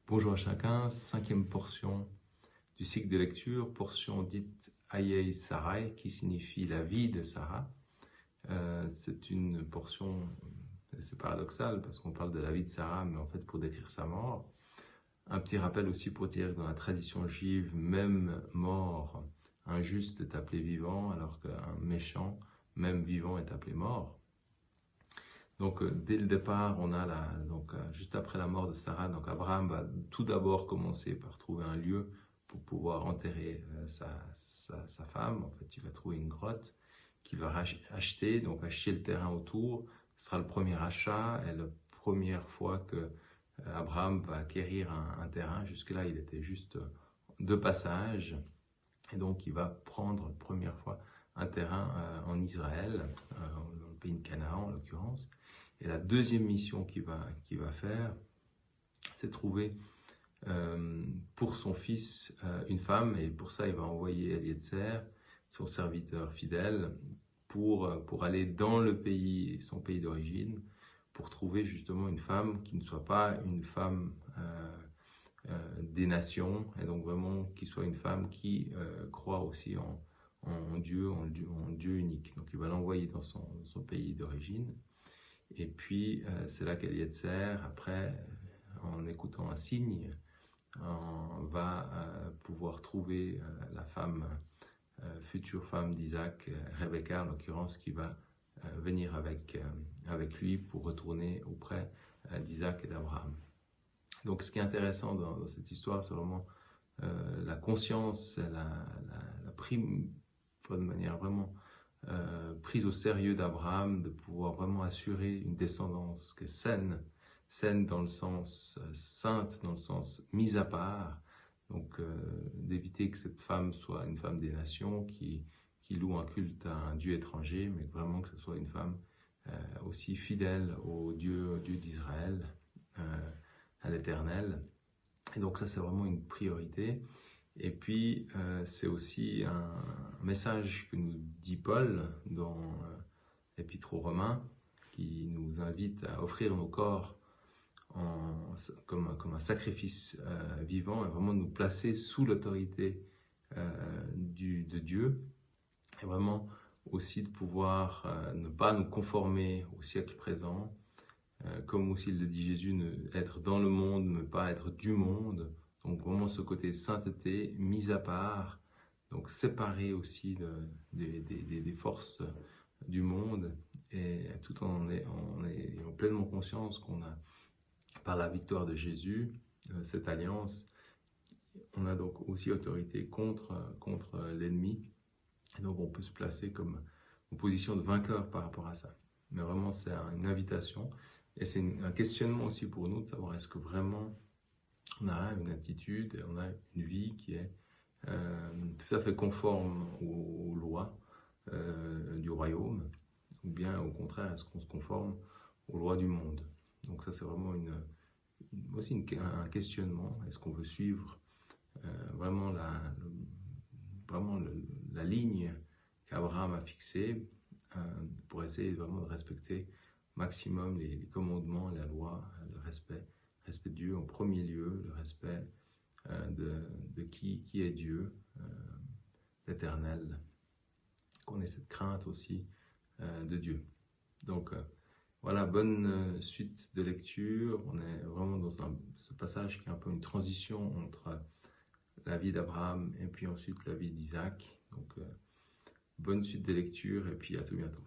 Bonjour à chacun, cinquième portion du cycle de lecture, portion dite Hayei Sarai, qui signifie la vie de Sarah. C'est une portion, c'est paradoxal parce qu'on parle de la vie de Sarah, mais en fait pour décrire sa mort. Un petit rappel aussi pour dire que dans la tradition juive, même mort, un juste est appelé vivant, alors qu'un méchant, même vivant, est appelé mort. Donc dès le départ, on a juste après la mort de Sarah, donc Abraham va tout d'abord commencer par trouver un lieu pour pouvoir enterrer sa femme. En fait, il va trouver une grotte qu'il va acheter, donc acheter le terrain autour. Ce sera le premier achat et la première fois que Abraham va acquérir un terrain. Jusque-là, il était juste de passage. Et donc, il va prendre la première fois un terrain en Israël, dans le pays de Canaan en l'occurrence. Et la deuxième mission qu'il va faire, c'est trouver pour son fils une femme. Et pour ça, il va envoyer Eliezer, son serviteur fidèle, pour aller dans son pays d'origine, pour trouver justement une femme qui ne soit pas une femme des nations, et donc vraiment qui soit une femme qui croit aussi en Dieu unique. Donc il va l'envoyer dans son pays d'origine. Et puis c'est là qu'Eliezer, après, en écoutant un signe, va pouvoir trouver la femme, future femme d'Isaac, Rebecca en l'occurrence, qui va venir avec lui pour retourner auprès d'Isaac et d'Abraham. Donc ce qui est intéressant dans cette histoire, c'est vraiment la conscience, la prime, de manière vraiment prise au sérieux d'Abraham, de pouvoir vraiment assurer une descendance qui est saine dans le sens sainte, dans le sens mise à part, donc d'éviter que cette femme soit une femme des nations qui loue un culte à un Dieu étranger, mais vraiment que ce soit une femme aussi fidèle au Dieu d'Israël, à l'Éternel. Et donc ça, c'est vraiment une priorité. Et puis c'est aussi un message que nous dit Paul dans l'Épître aux Romains, qui nous invite à offrir nos corps comme un sacrifice vivant, et vraiment nous placer sous l'autorité de Dieu, et vraiment aussi de pouvoir ne pas nous conformer au siècle présent, comme aussi le dit Jésus, être dans le monde, ne pas être du monde. Donc vraiment ce côté sainteté, mise à part, donc séparé aussi des forces du monde, et tout en ayant pleinement conscience qu'on a, par la victoire de Jésus, cette alliance, on a donc aussi autorité contre l'ennemi. Et donc on peut se placer comme une position de vainqueur par rapport à ça. Mais vraiment c'est une invitation. Et c'est un questionnement aussi pour nous de savoir est-ce que vraiment on a une attitude, on a une vie qui est tout à fait conforme aux lois du royaume, ou bien au contraire est-ce qu'on se conforme aux lois du monde. Donc ça c'est vraiment aussi un questionnement. Est-ce qu'on veut suivre vraiment la ligne qu'Abraham a fixée pour essayer vraiment de respecter maximum les commandements, la loi, le respect de Dieu en premier lieu, le respect de qui est Dieu, l'Éternel, qu'on ait cette crainte aussi de Dieu. Donc voilà, bonne suite de lecture. On est vraiment dans ce passage qui est un peu une transition entre la vie d'Abraham et puis ensuite la vie d'Isaac. Donc bonne suite de lecture et puis à tout bientôt.